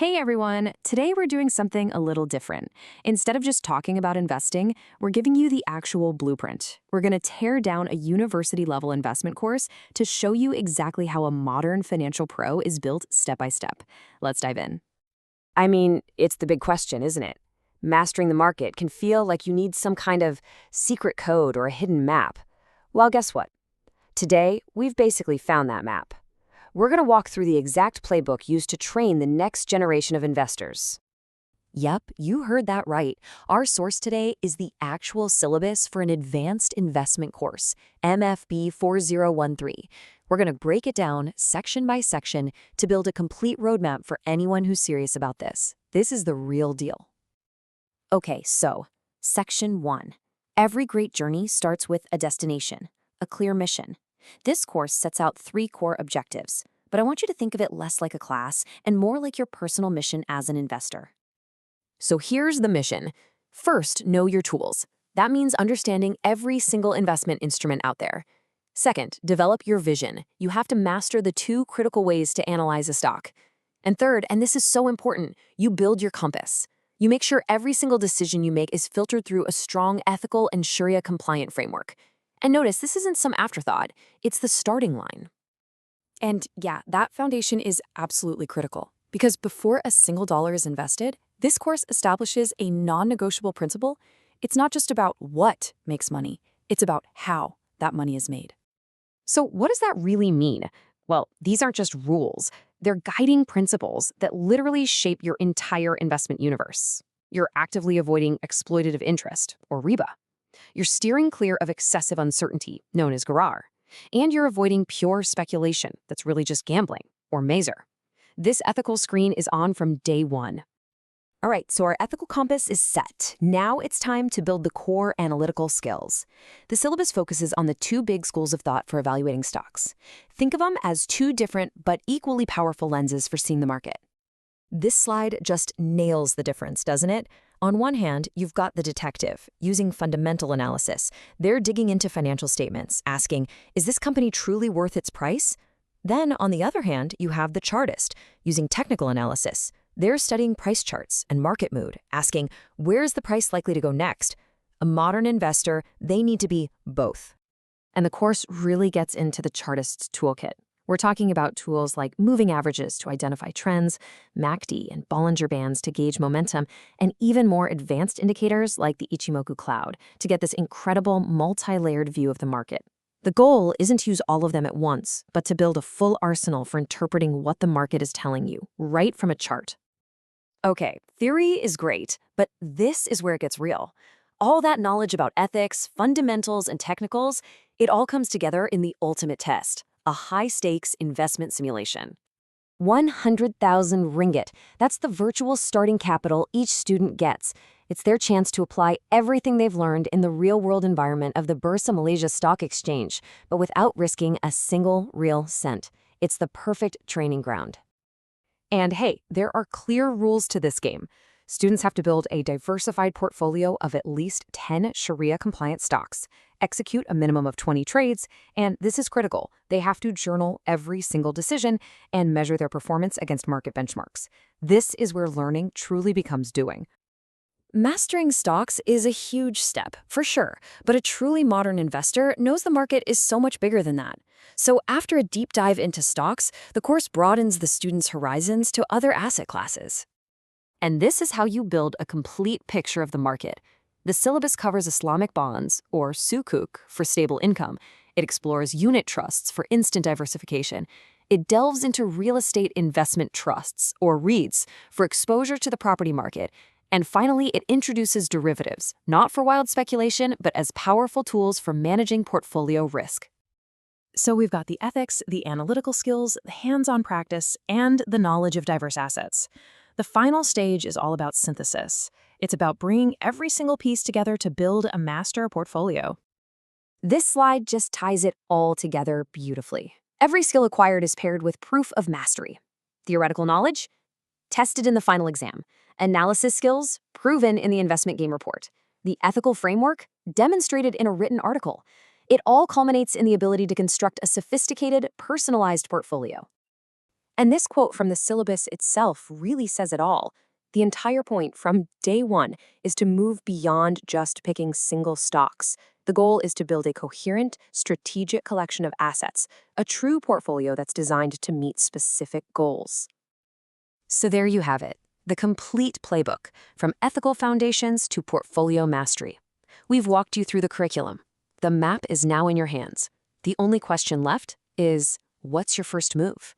Hey everyone! Today we're doing something a little different. Instead of just talking about investing, we're giving you the actual blueprint. We're going to tear down a university-level investment course to show you exactly how a modern financial pro is built step by step. Let's dive in. I mean, it's the big question, isn't it? Mastering the market can feel like you need some kind of secret code or a hidden map. Well, guess what? Today, we've basically found that map. We're going to walk through the exact playbook used to train the next generation of investors. Yep, you heard that right. Our source today is the actual syllabus for an advanced investment course, MFB 4013. We're going to break it down section by section to build a complete roadmap for anyone who's serious about this. This is the real deal. Okay, so Section 1. Every great journey starts with a destination, a clear mission. This course sets out 3 core objectives, but I want you to think of it less like a class and more like your personal mission as an investor. So here's the mission. First, know your tools. That means understanding every single investment instrument out there. Second, develop your vision. You have to master the 2 critical ways to analyze a stock. And third, and this is so important, you build your compass. You make sure every single decision you make is filtered through a strong ethical and Sharia compliant framework. And notice, this isn't some afterthought, it's the starting line. And yeah, that foundation is absolutely critical, because before a single dollar is invested, this course establishes a non-negotiable principle. It's not just about what makes money, it's about how that money is made. So what does that really mean? Well, these aren't just rules. They're guiding principles that literally shape your entire investment universe. You're actively avoiding exploitative interest, or riba. You're steering clear of excessive uncertainty, known as gharar. And you're avoiding pure speculation that's really just gambling, or mazer. This ethical screen is on from day 1. All right, so our ethical compass is set. Now it's time to build the core analytical skills. The syllabus focuses on the 2 big schools of thought for evaluating stocks. Think of them as 2 different but equally powerful lenses for seeing the market. This slide just nails the difference, doesn't it? On one hand, you've got the detective, using fundamental analysis. They're digging into financial statements, asking, is this company truly worth its price? Then, on the other hand, you have the chartist, using technical analysis. They're studying price charts and market mood, asking, where is the price likely to go next? A modern investor, they need to be both. And the course really gets into the chartist's toolkit. We're talking about tools like moving averages to identify trends, MACD and Bollinger Bands to gauge momentum, and even more advanced indicators like the Ichimoku cloud to get this incredible multi-layered view of the market. The goal isn't to use all of them at once, but to build a full arsenal for interpreting what the market is telling you, right from a chart. Okay, theory is great, but this is where it gets real. All that knowledge about ethics, fundamentals, and technicals, it all comes together in the ultimate test. A high-stakes investment simulation. 100,000 ringgit. That's the virtual starting capital each student gets. It's their chance to apply everything they've learned in the real-world environment of the Bursa Malaysia Stock Exchange, but without risking a single real cent. It's the perfect training ground. And hey, there are clear rules to this game. Students have to build a diversified portfolio of at least 10 Sharia-compliant stocks, execute a minimum of 20 trades, and this is critical, they have to journal every single decision and measure their performance against market benchmarks. This is where learning truly becomes doing. Mastering stocks is a huge step, for sure, but a truly modern investor knows the market is so much bigger than that. So after a deep dive into stocks, the course broadens the students' horizons to other asset classes. And this is how you build a complete picture of the market. The syllabus covers Islamic bonds, or sukuk, for stable income. It explores unit trusts for instant diversification. It delves into real estate investment trusts, or REITs, for exposure to the property market. And finally, it introduces derivatives, not for wild speculation, but as powerful tools for managing portfolio risk. So we've got the ethics, the analytical skills, the hands-on practice, and the knowledge of diverse assets. The final stage is all about synthesis. It's about bringing every single piece together to build a master portfolio. This slide just ties it all together beautifully. Every skill acquired is paired with proof of mastery. Theoretical knowledge? Tested in the final exam. Analysis skills? Proven in the investment game report. The ethical framework? Demonstrated in a written article. It all culminates in the ability to construct a sophisticated, personalized portfolio. And this quote from the syllabus itself really says it all. The entire point from day one is to move beyond just picking single stocks. The goal is to build a coherent, strategic collection of assets, a true portfolio that's designed to meet specific goals. So there you have it, the complete playbook, from ethical foundations to portfolio mastery. We've walked you through the curriculum. The map is now in your hands. The only question left is, what's your first move?